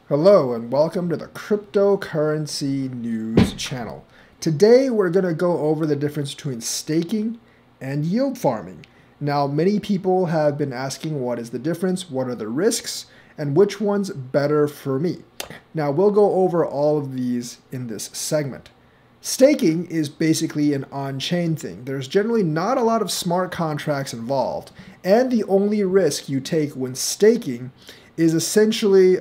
Hello and welcome to the Cryptocurrency News channel. Today we're going to go over the difference between staking and yield farming. Now, many people have been asking what is the difference, what are the risks, and which one's better for me. Now, we'll go over all of these in this segment. Staking is basically an on-chain thing. There's generally not a lot of smart contracts involved, and the only risk you take when staking is essentially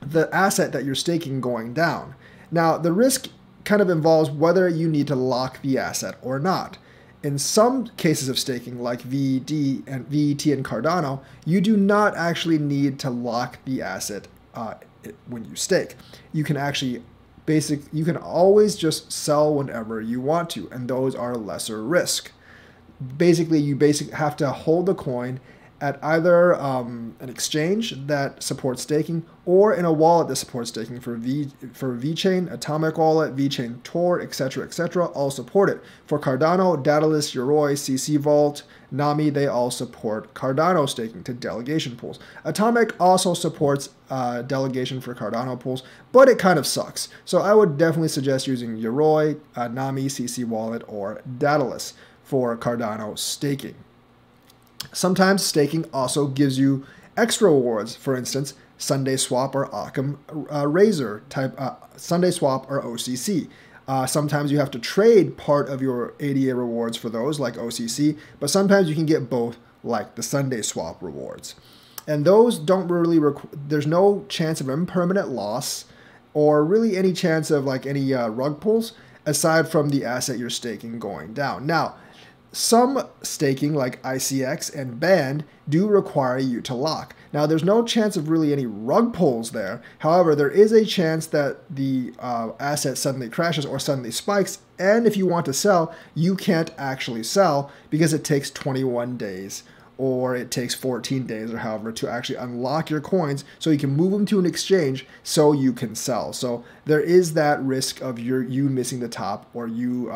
the asset that you're staking going down. Now, the risk kind of involves whether you need to lock the asset or not. In some cases of staking, like VET and Cardano, you do not actually need to lock the asset when you stake. You can actually you can always just sell whenever you want to, and those are lesser risk. Basically, you have to hold the coin at either an exchange that supports staking or in a wallet that supports staking. For Vechain, Atomic Wallet, Vechain Tor, etc., all support it. For Cardano, Daedalus, Yoroi, CC Vault, Nami, they all support Cardano staking to delegation pools. Atomic also supports delegation for Cardano pools, but it kind of sucks. So I would definitely suggest using Yoroi, Nami, CC Wallet, or Daedalus for Cardano staking. Sometimes staking also gives you extra rewards. For instance, Sunday Swap or Occam Razor type Sunday Swap or OCC. Sometimes you have to trade part of your ADA rewards for those, like OCC, but sometimes you can get both, like the Sunday Swap rewards. And those don't really there's no chance of impermanent loss or really any chance of like any rug pulls aside from the asset you're staking going down. Now, some staking like ICX and Band do require you to lock. Now, there's no chance of really any rug pulls there. However, there is a chance that the asset suddenly crashes or suddenly spikes, and if you want to sell, you can't actually sell because it takes 21 days or it takes 14 days or however to actually unlock your coins so you can move them to an exchange so you can sell. So there is that risk of you missing the top or you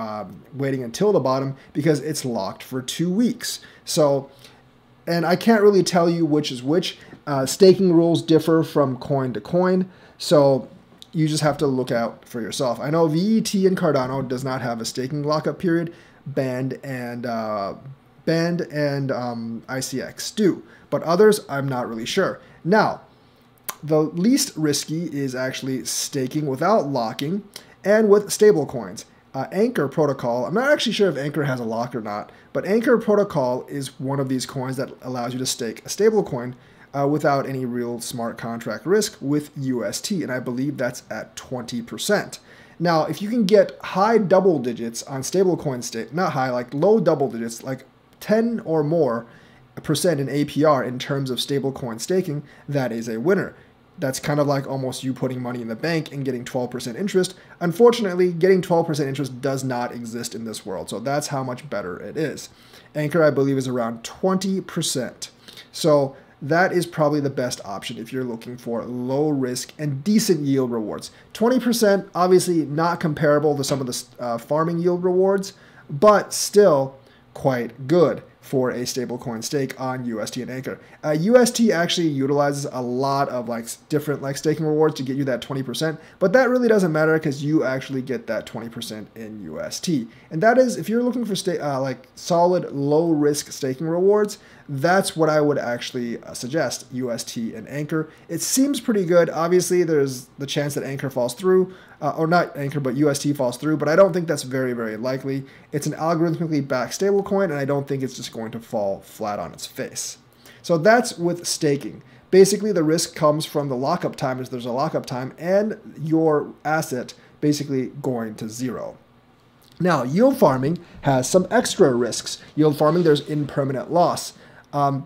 waiting until the bottom because it's locked for 2 weeks. So, and I can't really tell you which is which. Staking rules differ from coin to coin, so you just have to look out for yourself. I know VET and Cardano does not have a staking lockup period. Band and ICX do, but others I'm not really sure. Now, the least risky is actually staking without locking and with stable coins. Anchor Protocol, I'm not actually sure if Anchor has a lock or not, but Anchor Protocol is one of these coins that allows you to stake a stable coin without any real smart contract risk with UST, and I believe that's at 20%. Now, if you can get high double digits on stablecoin stake, not high, like low double digits, like 10 or more percent in APR in terms of stablecoin staking, that is a winner. That's kind of like almost you putting money in the bank and getting 12% interest. Unfortunately, getting 12% interest does not exist in this world, so that's how much better it is. Anchor, I believe, is around 20%. So that is probably the best option if you're looking for low risk and decent yield rewards. 20%, obviously not comparable to some of the farming yield rewards, but still quite good for a stablecoin stake on UST and Anchor. UST actually utilizes a lot of different staking rewards to get you that 20%, but that really doesn't matter because you actually get that 20% in UST. And that is, if you're looking for solid low risk staking rewards, that's what I would actually suggest, UST and Anchor. It seems pretty good. Obviously, there's the chance that Anchor falls through, or not Anchor, but UST falls through, but I don't think that's very, very likely. It's an algorithmically backed stablecoin, and I don't think it's just going to fall flat on its face. So that's with staking. Basically, the risk comes from the lockup time, as there's a lockup time, and your asset basically going to zero. Now, yield farming has some extra risks. Yield farming, there's impermanent loss.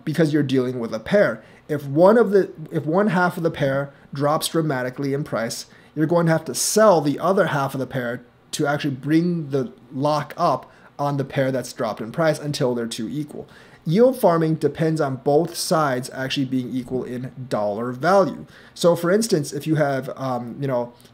Because you're dealing with a pair. If one half of the pair drops dramatically in price, you're going to have to sell the other half of the pair to actually bring the lock up on the pair that's dropped in price until they're two equal. yield farming depends on both sides actually being equal in dollar value. So for instance, if you have,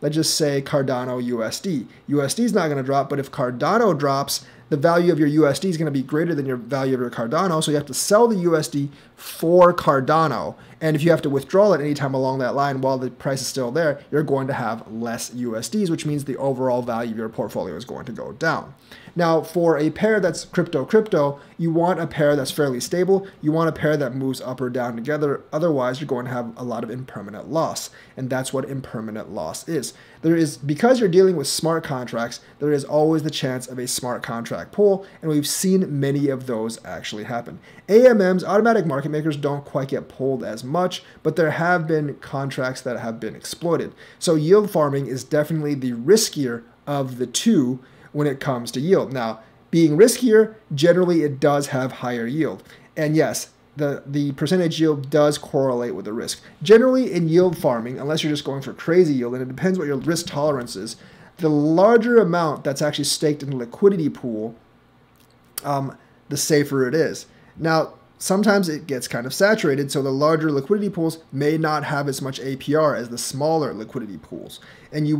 let's just say Cardano USD. USD is not going to drop, but if Cardano drops, the value of your USD is going to be greater than your value of your Cardano. So you have to sell the USD for Cardano. And if you have to withdraw it anytime along that line while the price is still there, you're going to have less USDs, which means the overall value of your portfolio is going to go down. Now, for a pair that's crypto, you want a pair that's fairly stable. You want a pair that moves up or down together. Otherwise, you're going to have a lot of impermanent loss. And that's what impermanent loss is. Because you're dealing with smart contracts, there is always the chance of a smart contract pull. And we've seen many of those actually happen. AMMs, automatic market makers, don't quite get pulled as much, but there have been contracts that have been exploited. So yield farming is definitely the riskier of the two when it comes to yield. Now, being riskier, generally it does have higher yield. And yes, the percentage yield does correlate with the risk. Generally in yield farming, unless you're just going for crazy yield, and it depends what your risk tolerance is, the larger amount that's actually staked in the liquidity pool, the safer it is. Now, sometimes it gets kind of saturated, so the larger liquidity pools may not have as much APR as the smaller liquidity pools. And you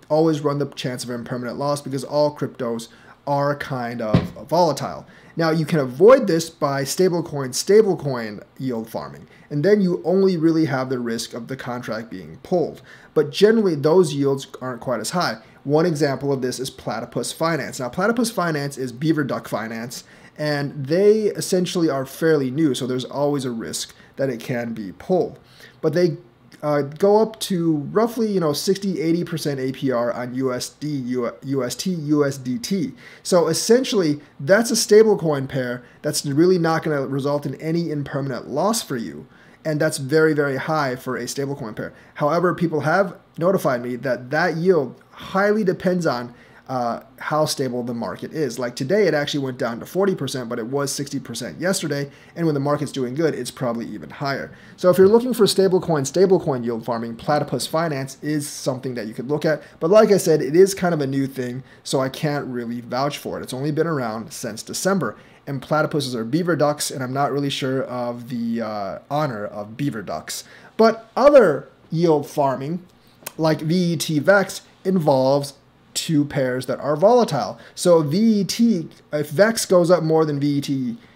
always run the chance of impermanent loss because all cryptos are kind of volatile. Now, you can avoid this by stablecoin yield farming, and then you only really have the risk of the contract being pulled. But generally, those yields aren't quite as high. One example of this is Platypus Finance. Now, Platypus Finance is Beaver Duck Finance, and they essentially are fairly new, so there's always a risk that it can be pulled. But they go up to roughly 60-80% APR on USDT. So essentially, that's a stablecoin pair that's really not going to result in any impermanent loss for you. And that's very, very high for a stablecoin pair. However, people have notified me that that yield highly depends on how stable the market is. Like today, it actually went down to 40%, but it was 60% yesterday. And when the market's doing good, it's probably even higher. So if you're looking for stablecoin yield farming, Platypus Finance is something that you could look at. But like I said, it is kind of a new thing, so I can't really vouch for it. It's only been around since December. And platypuses are beaver ducks, and I'm not really sure of the honor of beaver ducks. But other yield farming, like VET VEX, involves two pairs that are volatile. So VET, if VEX goes up more than VET,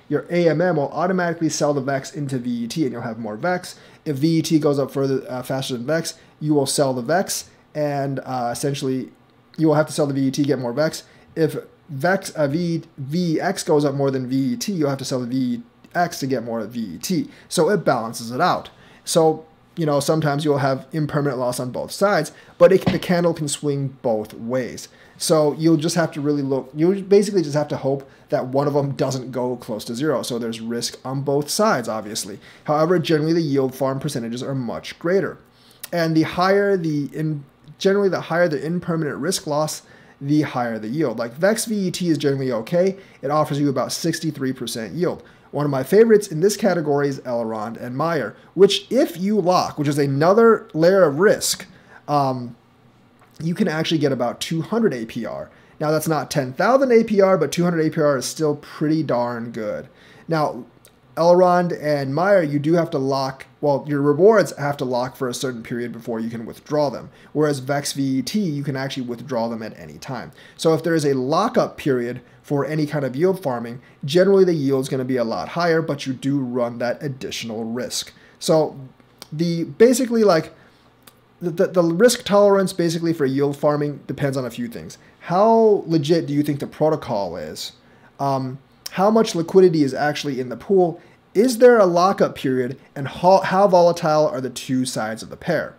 your AMM will automatically sell the VEX into VET and you'll have more VEX. If VET goes up further faster than VEX, you will sell the VEX and essentially you will have to sell the VET, get more VEX. If VX goes up more than VET, you'll have to sell the VX to get more VET. So it balances it out. So sometimes you'll have impermanent loss on both sides, but the candle can swing both ways. So you'll just have to really look, you basically just have to hope that one of them doesn't go close to zero. So there's risk on both sides, obviously. However, generally the yield farm percentages are much greater. And generally the higher the impermanent risk loss, the higher the yield. Like VEX VET is generally okay. It offers you about 63% yield. One of my favorites in this category is Elrond and Meyer, which if you lock, which is another layer of risk, you can actually get about 200 APR. Now that's not 10,000 APR, but 200 APR is still pretty darn good. Now, Elrond and Meyer, you do have to lock, well, your rewards have to lock for a certain period before you can withdraw them. Whereas VEX VET, you can actually withdraw them at any time. So if there is a lockup period for any kind of yield farming, generally the yield is going to be a lot higher, but you do run that additional risk. So the risk tolerance basically for yield farming depends on a few things. How legit do you think the protocol is? How much liquidity is actually in the pool? Is there a lockup period? And how volatile are the two sides of the pair?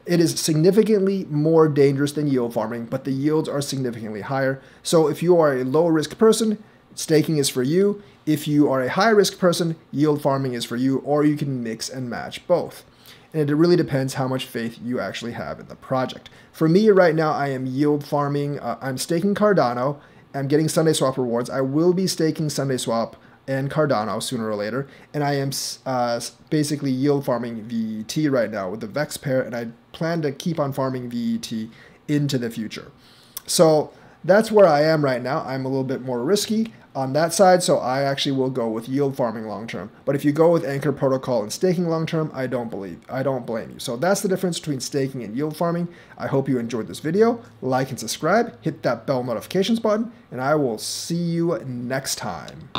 It is significantly more dangerous than yield farming, but the yields are significantly higher. So if you are a low risk person, staking is for you. If you are a high risk person, yield farming is for you, or you can mix and match both. And it really depends how much faith you actually have in the project. For me right now, I am yield farming. I'm staking Cardano. I'm getting Sunday Swap rewards. I will be staking Sunday Swap and Cardano sooner or later. And I am basically yield farming VET right now with the VEX pair. And I plan to keep on farming VET into the future. So that's where I am right now. I'm a little bit more risky. on that side, so I actually will go with yield farming long term. But if you go with Anchor Protocol and staking long term, I don't blame you. So that's the difference between staking and yield farming. I hope you enjoyed this video. Like and subscribe, hit that bell notifications button, and I will see you next time.